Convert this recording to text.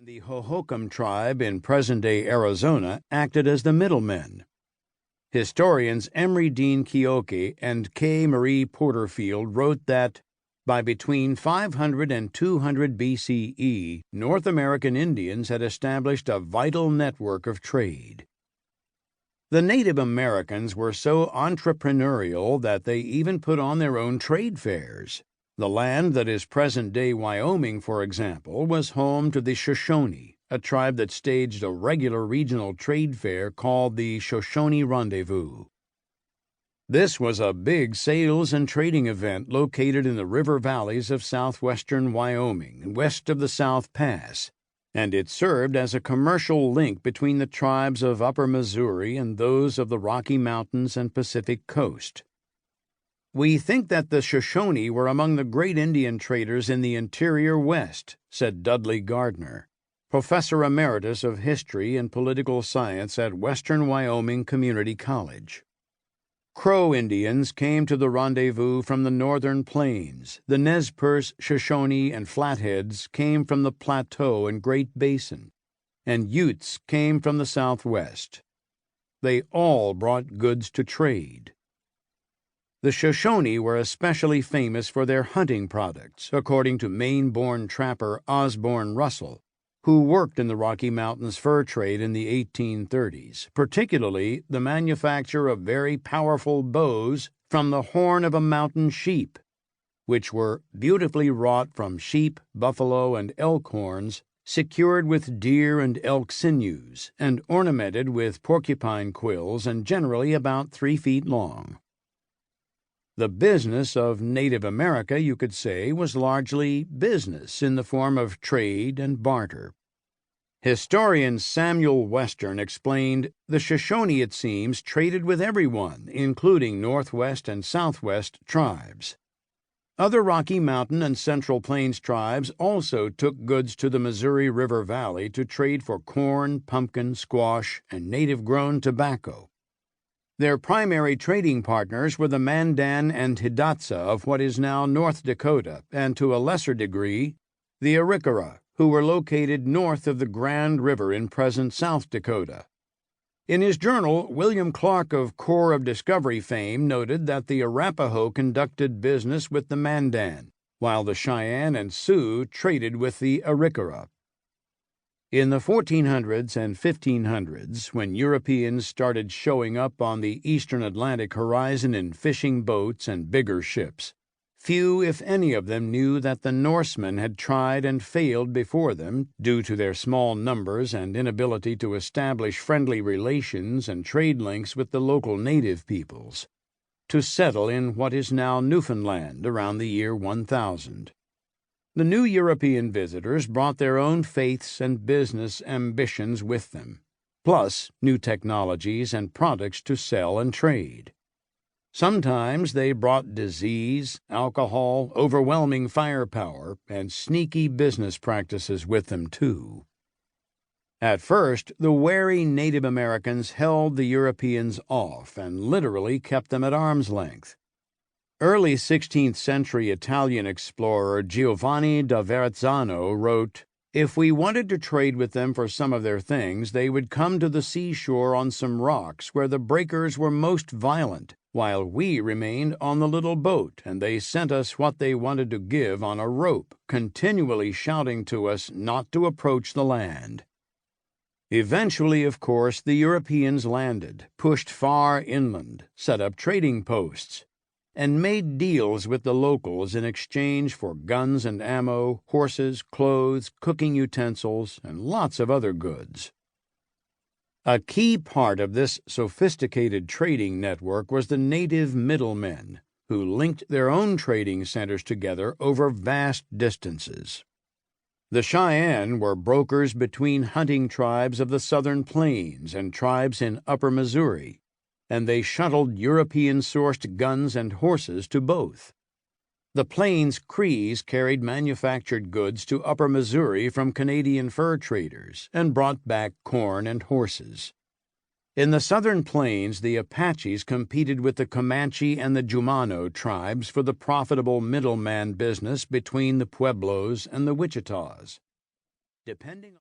The Hohokam tribe in present-day Arizona acted as the middlemen. Historians Emery Dean Keoki and K. Marie Porterfield wrote that by between 500 and 200 BCE, North American Indians had established a vital network of trade. The Native Americans were so entrepreneurial that they even put on their own trade fairs. The land that is present-day Wyoming, for example, was home to the Shoshone, a tribe that staged a regular regional trade fair called the Shoshone Rendezvous. This was a big sales and trading event located in the river valleys of southwestern Wyoming, west of the South Pass, and it served as a commercial link between the tribes of Upper Missouri and those of the Rocky Mountains and Pacific Coast. "We think that the Shoshone were among the great Indian traders in the interior West," said Dudley Gardner, professor emeritus of history and political science at Western Wyoming Community College. Crow Indians came to the rendezvous from the northern plains. The Nez Perce, Shoshone, and Flatheads came from the Plateau and Great Basin, and Utes came from the southwest. They all brought goods to trade. The Shoshone were especially famous for their hunting products, according to Maine-born trapper Osborne Russell, who worked in the Rocky Mountains fur trade in the 1830s, particularly the manufacture of very powerful bows from the horn of a mountain sheep, which were beautifully wrought from sheep, buffalo, and elk horns, secured with deer and elk sinews, and ornamented with porcupine quills and generally about 3 feet long. The business of Native America, you could say, was largely business in the form of trade and barter. Historian Samuel Western explained, "The Shoshone, it seems, traded with everyone, including Northwest and Southwest tribes. Other Rocky Mountain and Central Plains tribes also took goods to the Missouri River Valley to trade for corn, pumpkin, squash, and native-grown tobacco. Their primary trading partners were the Mandan and Hidatsa of what is now North Dakota, and to a lesser degree, the Arikara, who were located north of the Grand River in present South Dakota." In his journal, William Clark of Corps of Discovery fame noted that the Arapaho conducted business with the Mandan, while the Cheyenne and Sioux traded with the Arikara. In the 1400s and 1500s, when Europeans started showing up on the eastern Atlantic horizon in fishing boats and bigger ships, few, if any of them, knew that the Norsemen had tried and failed before them, due to their small numbers and inability to establish friendly relations and trade links with the local native peoples, to settle in what is now Newfoundland around the year 1000. The new European visitors brought their own faiths and business ambitions with them, plus new technologies and products to sell and trade. Sometimes they brought disease, alcohol, overwhelming firepower, and sneaky business practices with them, too. At first, the wary Native Americans held the Europeans off and literally kept them at arm's length. Early 16th century Italian explorer Giovanni da Verrazzano wrote, "If we wanted to trade with them for some of their things, they would come to the seashore on some rocks where the breakers were most violent, while we remained on the little boat, and they sent us what they wanted to give on a rope, continually shouting to us not to approach the land." Eventually, of course, the Europeans landed, pushed far inland, set up trading posts, and made deals with the locals in exchange for guns and ammo, horses, clothes, cooking utensils, and lots of other goods. A key part of this sophisticated trading network was the native middlemen, who linked their own trading centers together over vast distances. The Cheyenne were brokers between hunting tribes of the southern plains and tribes in Upper Missouri, and they shuttled European-sourced guns and horses to both. The Plains Crees carried manufactured goods to Upper Missouri from Canadian fur traders and brought back corn and horses. In the southern plains, the Apaches competed with the Comanche and the Jumano tribes for the profitable middleman business between the Pueblos and the Wichitas. Depending